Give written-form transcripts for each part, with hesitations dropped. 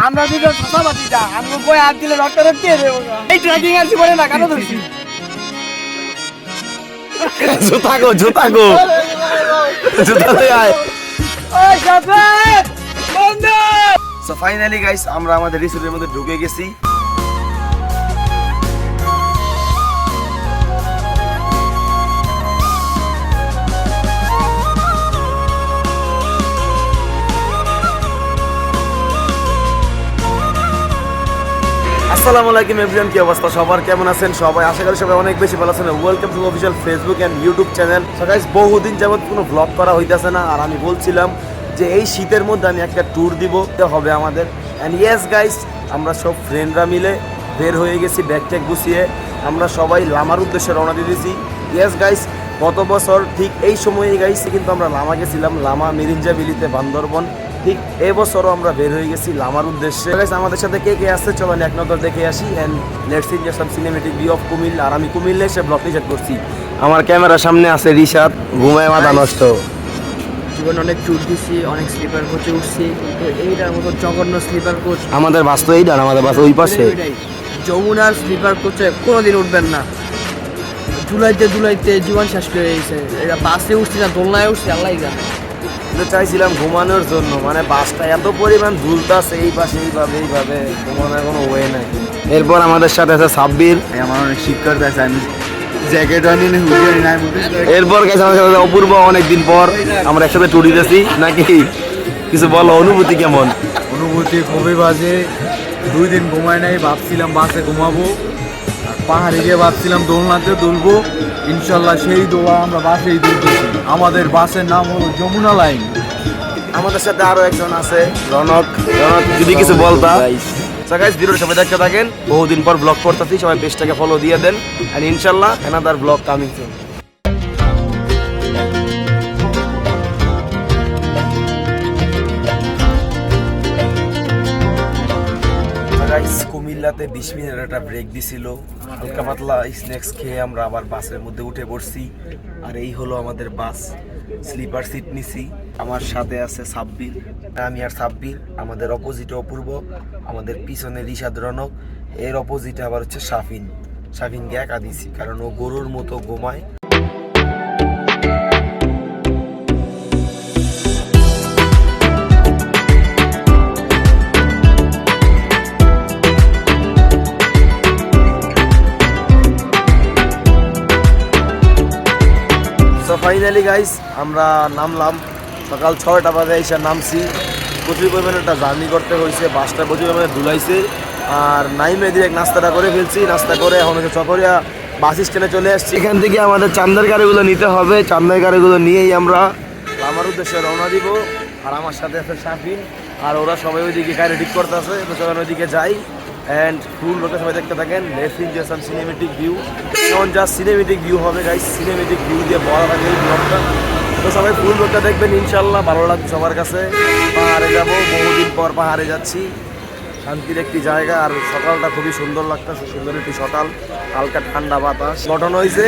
আমরা দুজন ছাতাবাতি যা আমি বই হাত দিলে ডক্টরের দিয়ে দেবো এই ট্রেকিং আসি বলে না কেন ধরছি জুতা গো জুতা লই আয়। ওই সাথে বন্ধু সো ফাইনালি গাইস আমরা আমাদের রিসোর্টের মধ্যে ঢুকে গেছি। আসসালামু আলাইকুম এভরিওয়ান, কি অবস্থা সবার, কেমন আছেন সবাই? আশা করি সবাই অনেক বেশি ভালো আছেন। Welcome to official Facebook and YouTube channel. So guys বহুদিন যাবত কোনো ব্লগ করা হইতাছে না, আর আমি বলছিলাম যে এই শীতের মধ্যে আমি একটা ট্যুর দিব হবে আমাদের। অ্যান্ড ইয়েস গাইস, আমরা সব ফ্রেন্ডরা মিলে বের হয়ে গেছি ব্যাগ ট্যাগ গুছিয়ে। আমরা সবাই লামার উদ্দেশ্যে রওনা দিয়েছি। ইয়েস গাইস, গত বছর ঠিক এই সময়ে গাইস কিন্তু আমরা লামা গেছিলাম, লামা মিরিঞ্জা বিলিতে বান্দরবন। ঠিক এবছরও আমরা বের হয়ে গেছি লামার উদ্দেশ্যে। গাইস আমাদের সাথে কে কে আসছে চলেন এক নজর দেখে আসি। And let's enjoy some cinematic view of Comilla. আর আমি কুমিল্লা এসে ব্লগ রিচার্জ করছি। আমার ক্যামেরার সামনে আছে রিশাদ, ঘুমায় মাথা নষ্ট। জীবন অনেক ট্যুর দিছি, অনেক স্লিপার কোচে উঠছি, কিন্তু এইটার মতো জঘন্য স্লিপার কোচ আমাদের বাস তো এইটা, আমাদের বাস ওই পাশে। যমুনার স্লিপার কোচে কোনোদিন উঠবেন না। জুলাইতে জীবন শেষ করে গেছে। এটা বাসে উঠছি না দোলনায় উঠছি আল্লাহ জানে। চাইছিলাম ঘুমানোর জন্য, মানে বাসটা এত পরিমাণ ঝুলতাছে এই পাশে এইভাবে ঘুমানোর কোনো ওয়ে নাই। এরপর আমাদের সাথে আছে সাব্বির, আমার অনেক শিক্ষার্থী আছে, আমি জ্যাকেট আনিনি, হুডি আনি নাই। এরপর গেছে আমাদের সাথে অপূর্ব। অনেকদিন পর আমরা একসাথে ট্যুর দিতেছি নাকি, কিছু বলো, অনুভূতি কেমন? অনুভূতি খুবই বাজে। 2 দিন ঘুমাই নাই, ভাবছিলাম বাসে ঘুমাবো, আর পাহাড়ে গিয়ে ভাবছিলাম দোলনাতে দুলবো। ইনশাল্লাহ সেই দোলা আমরা বাসেই দুলতেছি। আমাদের বাসের নাম হলো যমুনা লাইন। আমাদের সাথে আরো একজন আছে রনক। যদি কিছু বলতা। গাইস ভিডিওটা সবাই দেখতে থাকেন, বহুদিন পর ব্লগ করতেছি, সবাই পেজটাকে ফলো দিয়ে দেন। এন্ড ইনশাআল্লাহ another blog coming soon. Guys কুমিল্লাতে 20 মিনিটের একটা ব্রেক দিছিল, হালকা পাতলা স্ন্যাক্স খেয়ে আমরা আবার বাসের মধ্যে উঠে পড়ছি। আর এই হলো আমাদের বাস, স্লিপার সিট নিছি। আমার সাথে আছে সাব্বির, আমি আর সাব্বির। আমাদের অপোজিটে অপূর্ব, আমাদের পিছনে রিশাদ, রনক। এর অপোজিটে আবার হচ্ছে শাফিনকে একা দিছি, কারণ ও গরুর মতো ঘুমায়। ফাইনালি গাইস আমরা নামলাম, সকাল 6টা বাজে এসে নামছি। প্রচুর পরিমাণে একটা জার্নি করতে হয়েছে, বাসটা প্রচুর পরিমাণে ধুলাইছে। আর নাইমে ডিরেক্ট নাস্তাটা করে ফেলছি। নাস্তা করে এখন হচ্ছে চকরিয়া বাস স্ট্যান্ডে চলে আসছি। এখান থেকে আমাদের চান্দের গাড়িগুলো নিতে হবে, চান্দের গাড়িগুলো নিয়েই আমরা আমার উদ্দেশ্যে রওনা দিব। আর আমার সাথে আছে শাফিন, আর ওরা সবাই ওইদিকে গাড়ি ঠিক করতেছে, তো চলেন ওইদিকে যাই। অ্যান্ড ফুল ব্লগটা সবাই দেখতে থাকেন। Let's enjoy some cinematic view. এখন জাস্ট সিনেমেটিক ভিউ হবে গাইস, সিনেমেটিক ভিউ দিয়ে বলা থাকে এই ব্লগটা। তো সবাই ফুল ব্লগটা দেখবেন, ইনশাল্লাহ ভালো লাগবে সবার কাছে। পাহাড়ে যাব, বহুদিন পর পাহাড়ে যাচ্ছি, শান্তির একটি জায়গা। আর সকালটা খুবই সুন্দর লাগতেছে, সুন্দর একটি সকাল, হালকা ঠান্ডা বাতাস গঠন হয়েছে।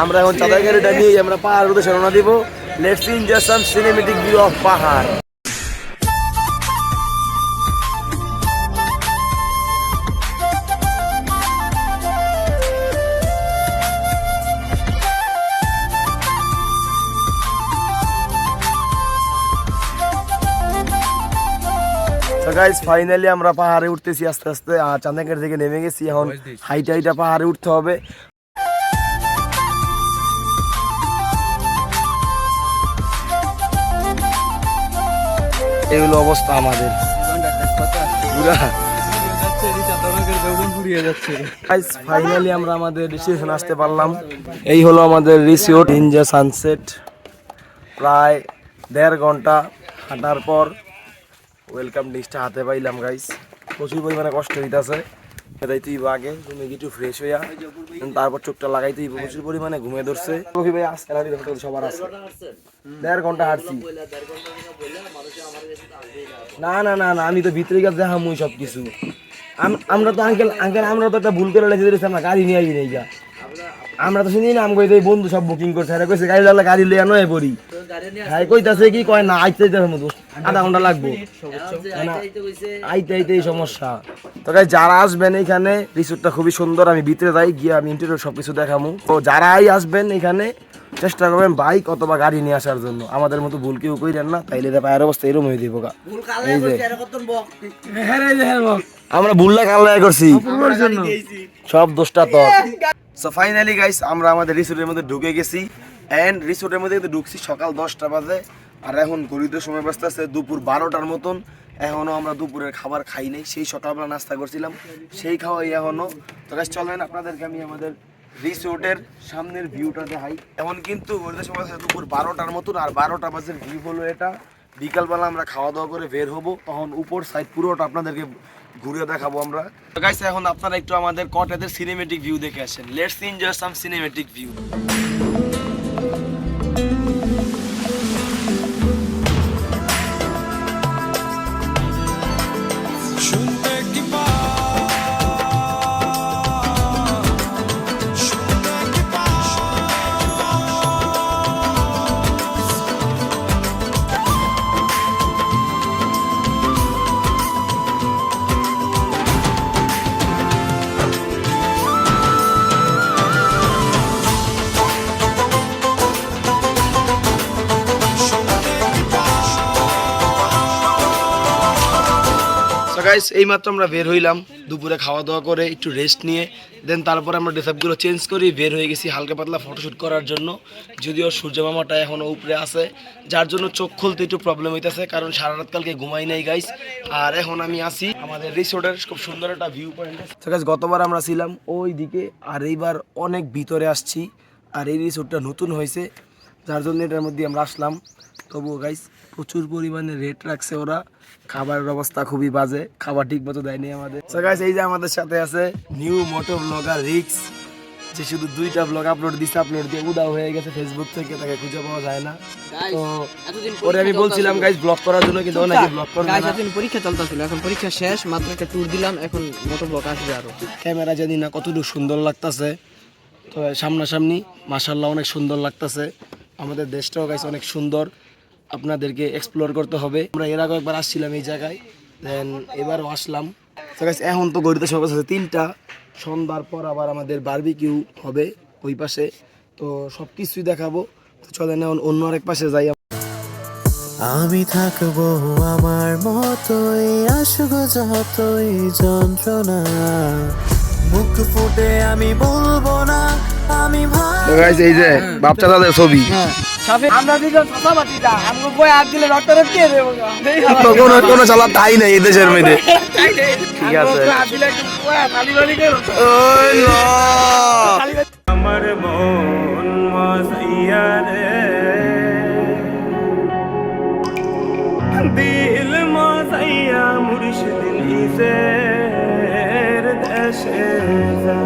আমরা এখন চাঁদের গাড়িটা নিয়ে আমরা পাহাড়ের উদ্দেশ্যে রওনা দিব। Let's enjoy some cinematic view of পাহাড়। গাইস ফাইনালি আমরা পাহাড়ে উঠতেছি আস্তে আস্তে। আর চাঁদাঙ্গের থেকে নেমে গেছি, এখন হাইটা পাহাড়ে উঠতে হবে। এই হলো অবস্থা আমাদের পুরা। ফাইনালি আমরা আমাদের ডেস্টিনেশন আসতে পারলাম। এই হলো আমাদের রিসোর্ট নিনজা সানসেট। প্রায় 1.5 ঘন্টা হাঁটার পর ওয়েলকাম ডিশটা হাতে পাইলাম গাইস। প্রচুর পরিমাণে কষ্ট হইতেছে, এটাই তুই আগে তুমি একটু ফ্রেশ হইয়া তারপর চোখটা লাগাইতেই প্রচুর পরিমাণে ঘুমিয়ে ধরছে। ভাই আজকে সবার আছে 1.5 ঘন্টা হাঁটছি। না না না না, আমি তো ভিতরে গেছে দেখামুই সব কিছু। আমরা তো আঙ্কেল আমরা তো একটা ভুল করে লেগে দিয়েছি, আমরা গাড়ি নিয়ে আসি নাই। আমরা তো শুনি না আমি কই এই বন্ধু সব বুকিং করছে আরে কইছে গাড়ি লাগলে গাড়ি লইয়া নয় পড়ি হ্যাঁ কইতাছে কি কয় না আইতে আধা ঘন্টা লাগবে আইতে আইতে এই সমস্যা তো গাইস যারা আসবেন এখানে রিসোর্টটা খুবই সুন্দর আমি ভিতরে যাই গিয়ে আমি ইন্টেরিয়র সবকিছু দেখামু তো যারাই আসবেন এখানে চেষ্টা করবেন বাইক অথবা গাড়ি নিয়ে আসার জন্য আমাদের মতো ভুল কেউ কইরেন না তাইলে পায়ের অবস্থা এরকম হয়ে দিব গা এই যে আমরা ভুলটা কাল্লাই করছি সব দোষটা তো সো ফাইনালি গাইস আমরা আমাদের রিসোর্টের মধ্যে ঢুকে গেছি এন্ড রিসোর্টের মধ্যে কিন্তু ঢুকছি সকাল 10টা বাজে আর এখন ঘড়িতে সময় বাজতেছে দুপুর 12টার মতন এখনো আমরা দুপুরের খাবার খাই নাই সেই সকালবেলা নাস্তা করছিলাম সেই খাওয়াই এখনো তো গাইস চলেন আপনাদেরকে আমি আমাদের রিসোর্টের সামনের ভিউটা দেখাই এখন কিন্তু ঘড়িতে সময় আছে দুপুর 12টার মতন আর 12টা বাজে ভিউ হলো এটা বিকালবেলা আমরা খাওয়া দাওয়া করে বের হবো তখন উপর সাইড পুরোটা আপনাদেরকে ঘুরে দেখাবো আমরা তো গাইস এখন আপনারা একটু আমাদের কটেজের সিনেমেটিক ভিউ দেখে আসেন let's enjoy some cinematic view guys এইমাত্র আমরা বের হইলাম দুপুরে খাওয়া দাওয়া করে একটু রেস্ট নিয়ে দেন তারপরে আমরা ড্রেসআপগুলো চেঞ্জ করি বের হয়ে গেছি হালকা পাতলা ফটোশ্যুট করার জন্য যদিও সূর্য মামাটা এখনো উপরে আছে যার জন্য চোখ খুলতে একটু প্রবলেম হইতেছে কারণ সারা রাত কালকে ঘুমাই নাই গাইস আর এখন আমি আসি আমাদের রিসোর্টের খুব সুন্দর একটা ভিউ পয়েন্ট তো গাইস গতবার আমরা ছিলাম ওই দিকে আর এইবার অনেক ভিতরে আসছি আর এই রিসোর্টটা নতুন হয়েছে যার জন্য এটার মধ্যে আমরা আসলাম তবুও গাইস প্রচুর পরিমাণে রেট রাখছে ওরা খাবারের অবস্থা খুবই বাজে খাবার ঠিক মতো দেয়নি আমাদের সো গাইস এই যে আমাদের সাথে আছে নিউ মোটো ব্লগার রিক্স যে শুধু 2টা ব্লগ আপলোড দিছে আপলোড দিয়ে উদাও হয়ে গেছে ফেসবুক থেকে তাকে খুঁজে পাওয়া যায় না তো ওরে আমি বলছিলাম গাইস ব্লগ করার জন্য কিন্তু ও নাকি ব্লগ করবে না গাইস এতদিন পরীক্ষা চলতেছিল এখন পরীক্ষা শেষ মাত্র একটা ট্যুর দিলাম এখন মোটো ব্লগ আসবে আরো ক্যামেরা জানি না কতটুকু সুন্দর লাগতাছে তো সামনাসামনি মাশাআল্লাহ অনেক সুন্দর লাগতাছে আমাদের দেশটাও গাইস অনেক সুন্দর আপনাদেরকে এক্সপ্লোর করতে হবে আমরা এর আগে একবার আসছিলাম এই জায়গায় দেন এবারও আসলাম তো গাইস এখন তো ঘড়িতে সময় আছে 3টা সন্ধ্যার পর আবার আমাদের বারবিকিউ হবে ওই পাশে তো সব কিছুই দেখাবো তো চলেন এখন অন্য আরেক পাশে যাই আমি থাকবো আমার মতোই আসবো যতই যন্ত্রণা মুখ ফুটে আমি বলবো না আমি তো গাইস এই যে বাপচা দাদের ছবি আমরা দিকে কথা বাতিটা আমগো কই আর দিলে রক্তরে কে দেবো তো কোনো চালা তাই নাই এই দেশের মধ্যে ঠিক আছে আর দিলে কই খালি বাড়ি কে ওই ল আমার মন মজাইয়া রে দিল মজাইয়া মুর্শিদ নিজের দেশে যা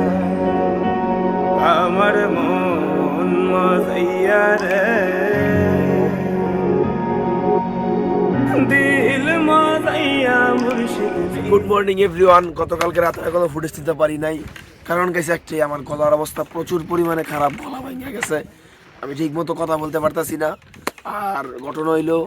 আমার মন মজাইয়া রে দিল মজাইয়া মুর্শিদ গুড মর্নিং এভরিওয়ান গতকালকে রাতে কোনো ফুটেজ দিতে পারি নাই কারণ গেছে একটি আমার গলার অবস্থা প্রচুর পরিমাণে খারাপ গলা ভেঙে গেছে আমি ঠিক মতো কথা বলতে পারতাছি না আর ঘটনা হইলো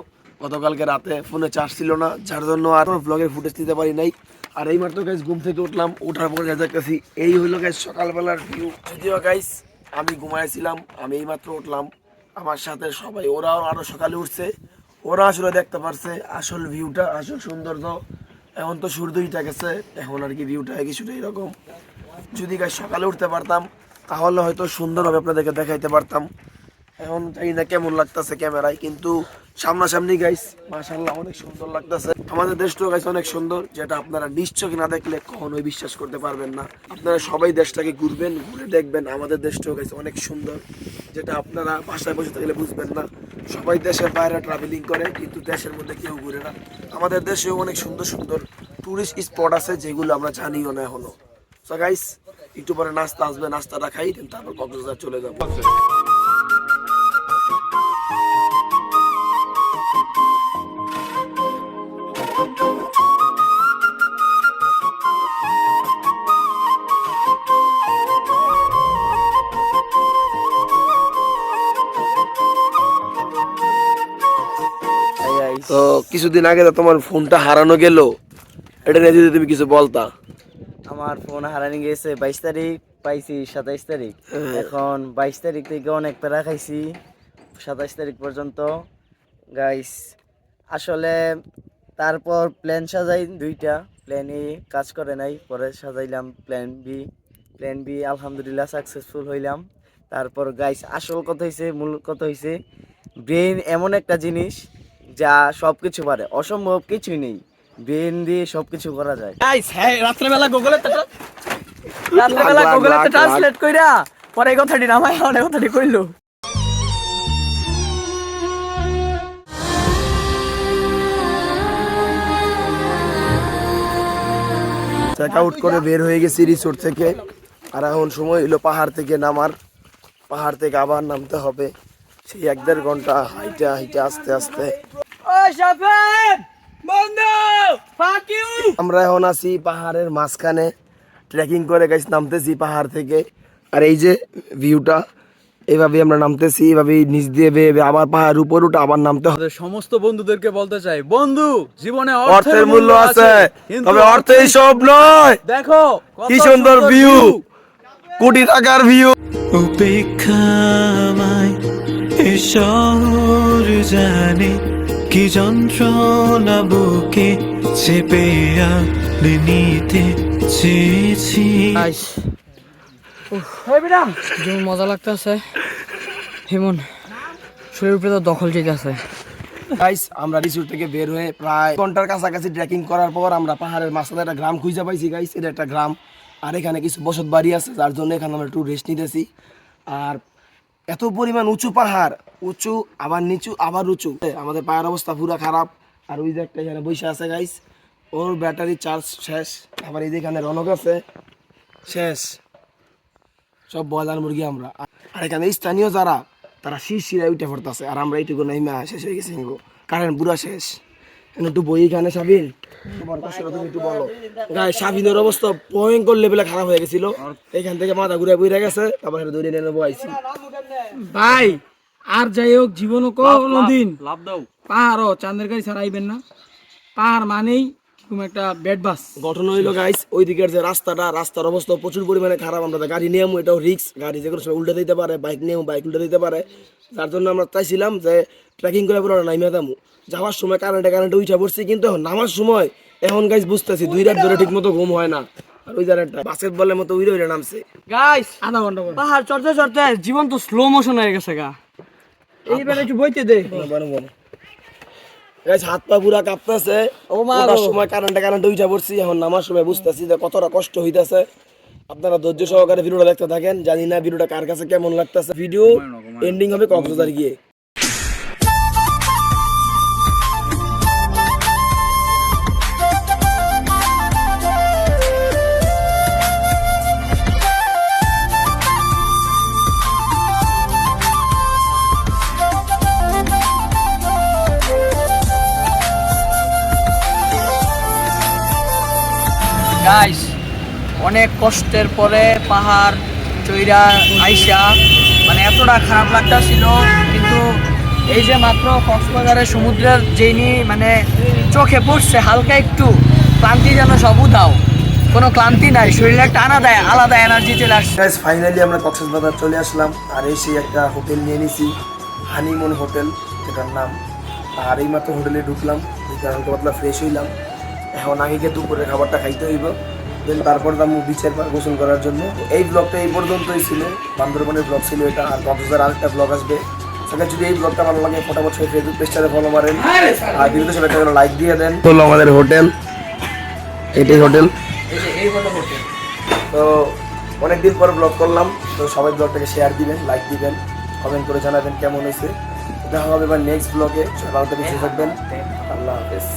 গতকালকে রাতে ফোনে চার্জ ছিল না যার জন্য আর ব্লগের ফুটেজ দিতে পারি নাই আর এই মাত্র গাইস ঘুম থেকে উঠলাম ওঠার পরে যা দেখতেছি এই হইলো গাইস সকালবেলার ভিউ যদিও গাইস আমি ঘুমাইছিলাম আমি এই মাত্র উঠলাম আমার সাথে সবাই ওরাও আরো সকালে উঠছে ওরা আসলে দেখতে পারছে আসল ভিউটা আসল সৌন্দর্য এখন তো সূর্য উঠে গেছে এখন আর কি ভিউটা কিছুটা এরকম যদি গাইস সকালে উঠতে পারতাম তাহলে হয়তো সুন্দরভাবে আপনাদেরকে দেখাইতে পারতাম এখন জানি না কেমন লাগতেছে ক্যামেরায় কিন্তু সামনাসামনি গাইস মাশাআল্লাহ অনেক সুন্দর লাগতেছে আমাদের দেশটাও গাইস অনেক সুন্দর যেটা আপনারা নিশ্চয়ই না দেখলে কখনোই বিশ্বাস করতে পারবেন না আপনারা সবাই দেশটাকে ঘুরবেন ঘুরে দেখবেন আমাদের দেশটাও গাইস অনেক সুন্দর যেটা আপনারা বাসায় বসে থাকলে বুঝবেন না সবাই দেশের বাইরে ট্রাভেলিং করে কিন্তু দেশের মধ্যে কেউ ঘুরে না আমাদের দেশেও অনেক সুন্দর সুন্দর টুরিস্ট স্পট আছে যেগুলো আমরা জানিও না এখনো সো গাইস একটু পরে নাস্তা আসবে নাস্তাটা খাই তারপর কক্সবাজার চলে যাবো কিছুদিন আগে তো তোমার ফোনটা হারানো গেল, এটা নিয়ে যদি তুমি কিছু বলতা। আমার ফোন হারানি গেছে 22 তারিখ, পাইছি 27 তারিখ। এখন 22 তারিখ থেকে অনেক প্যারা খাইছি 27 তারিখ পর্যন্ত গাইস। আসলে তারপর প্ল্যান সাজাই দুইটা, প্ল্যান এ কাজ করে নাই, পরে সাজাইলাম প্ল্যান বি আলহামদুলিল্লাহ সাকসেসফুল হইলাম। তারপর গাইস আসল কথা হইছে, মূল কথা হইছে, ব্রেন এমন একটা জিনিস যা সব কিছু পারে, অসম্ভব কিছুই নেই, ব্রেন দিয়ে সব কিছু করা যায়। গাইস হ্যাঁ রাত্রেবেলা গুগলে ট্রান্সলেট কইরা পরে এই কথাটি নামাই অনেক কথাটি কইলো। চেক আউট করে বের হয়ে গেছি রিসোর্ট থেকে। আর এখন সময় হলো পাহাড় থেকে নামার, পাহাড় থেকে আবার নামতে হবে সেই 1-1.5 ঘন্টা হাইটা হাইটা আস্তে আস্তে। আমরা এখন আছি পাহাড়ের মাঝখানে, ট্রেকিং করে গেছি, নামতেছি পাহাড় থেকে। আর এই যে ভিউটা, এইভাবে আমরা নামতেছি, এইভাবে নিচ দিয়ে বেয়ে বেয়ে আবার পাহাড়ের উপর উঠে আবার নামতে হবে। আমাদের সমস্ত বন্ধুদেরকে বলতে চাই, বন্ধু জীবনে অর্থের মূল্য আছে, তবে অর্থই সব নয়। দেখো কি সুন্দর ভিউ, কোটি টাকার ভিউ। উপেক্ষামায় এ শহর জানে কি যন্ত্রণা বুকে চেপে নিতে চেয়েছি। গাইস যেমন মজা লাগতেছে হেমন শরীর উপরে তো দখল ঠিক আছে। গাইস আমরা রিসোর্ট থেকে বের হয়ে প্রায় ঘন্টার কাছাকাছি ট্রেকিং করার পর আমরা পাহাড়ের মাঝখানে একটা গ্রাম খুঁজে পাইছি। গাইস এটা একটা গ্রাম, আর এখানে কিছু বসত বাড়ি আছে, যার জন্য এখানে আমরা একটু রেস্ট নিতেছি। আর এত পরিমাণ উঁচু পাহাড়, উঁচু আবার নিচু আবার উঁচু, আমাদের পায়ের অবস্থা পুরো খারাপ। আর ওই যে একটা এখানে বসে আছে গাইস, ওর ব্যাটারি চার্জ শেষ। আবার এই যে এখানে রনক আছে, শেষ সব ব্রয়লার মুরগি আমরা। আর এখানে স্থানীয় যারা, তারা শিরায় উঠে পড়তেছে, আর আমরা এইটুকু নাইমা শেষ হয়ে গেছি। কারেন্ট পুরা শেষ। একটু বই এখানে সাবিন, তোমার কষ্ট তুমি একটু বলো। গায়ে সাবিনের অবস্থা ভয়ঙ্কর লেভেলে খারাপ হয়ে গেছিল, এখান থেকে মাথা ঘুরে বইরে গেছে, তারপর দৌড়ে নিয়ে নেবো আইছি। ভাই আর যাই হোক জীবনও কোনোদিন পাহাড়ও চাঁদের গাড়ি ছাড়া আইবেন না। পাহাড় মানেই কিরকম একটা বেড বাস। ঘটনা হইলো গাইস, ওই দিকের যে রাস্তার অবস্থা প্রচুর পরিমাণে খারাপ। আমরা তো গাড়ি নিয়েমু, এটাও রিস্ক, গাড়ি যে কোনো সময় উল্টে দিতে পারে, বাইক নিয়েমু বাইক উল্টে দিতে পারে। যার জন্য আমরা চাইছিলাম যে ট্রেকিং করে পুরো নাইমে দামু। যাওয়ার সময় কারেন্টে উঠে পড়ছি, কিন্তু এখন নামার সময় এখন গাইস বুঝতেছি 2 রাত ধরে ঠিক মতো ঘুম হয় না। আর ওই জায়গাটা বাস্কেটবলের মতো উড়ে নামছে। গাইস আধা ঘন্টা পাহাড় চড়তে চড়তে জীবন তো স্লো মোশন হয়ে গেছে গা। এইবার একটু বইতে দে। গাইস হাত পা পুরা কাঁপতেছে। ওঠার সময় কারেন্টে উঠে পড়ছি, এখন নামার সময় বুঝতেছি যে কতটা কষ্ট হইতেছে। আপনারা ধৈর্য সহকারে ভিডিওটা দেখতে থাকেন। জানি না ভিডিওটা কার কাছে কেমন লাগতেছে। ভিডিও এন্ডিং হবে কক্সবাজার গিয়ে। গাইস অনেক কষ্টের পরে পাহাড় চইরা আইসা মানে এতটা খারাপ লাগতাছিল, কিন্তু এই যে মাত্র কক্সবাজারের সমুদ্রের যেইনি মানে চোখে পড়ছে হালকা একটু ক্লান্তি, যেন সব উধাও, কোনো ক্লান্তি নাই, শরীরে একটা আলাদা এনার্জি চলে আসছে। গাইস ফাইনালি আমরা কক্সবাজার চলে আসলাম। আর এসে একটা হোটেল নিয়ে নিছি, হানিমুন হোটেল যেটার নাম। আর এই মাত্র হোটেলে ঢুকলাম, হালকা পাতলা ফ্রেশ হইলাম। এখন আগে গিয়ে দুপুরের খাবারটা খাইতে হইব, দেন তারপর যাবো বিচের পার গোসল করার জন্য। এই ব্লগটা এই পর্যন্তই ছিল, বান্দরবনের ব্লগ ছিল এটা। আর কক্সবাজার আরেকটা ব্লগ আসবে। সেখানে যদি এই ব্লগটা ভালো লাগে ফটাফট সেই ফেসবুক পেজটাতে ফলো মারেন, আর ভিডিওতে সবাই একটা লাইক দিয়ে দেন। হলো আমাদের হোটেল, এটাই হোটেল। তো অনেকদিন পর ব্লগ করলাম, তো সবাই ব্লগটাকে শেয়ার দিবেন, লাইক দিবেন, কমেন্ট করে জানাবেন কেমন হয়েছে। দেখা হবে এবার নেক্সট ব্লগে। সবাই ভালো থাকবেন, সুস্থ থাকবেন। আল্লাহ হাফেজ।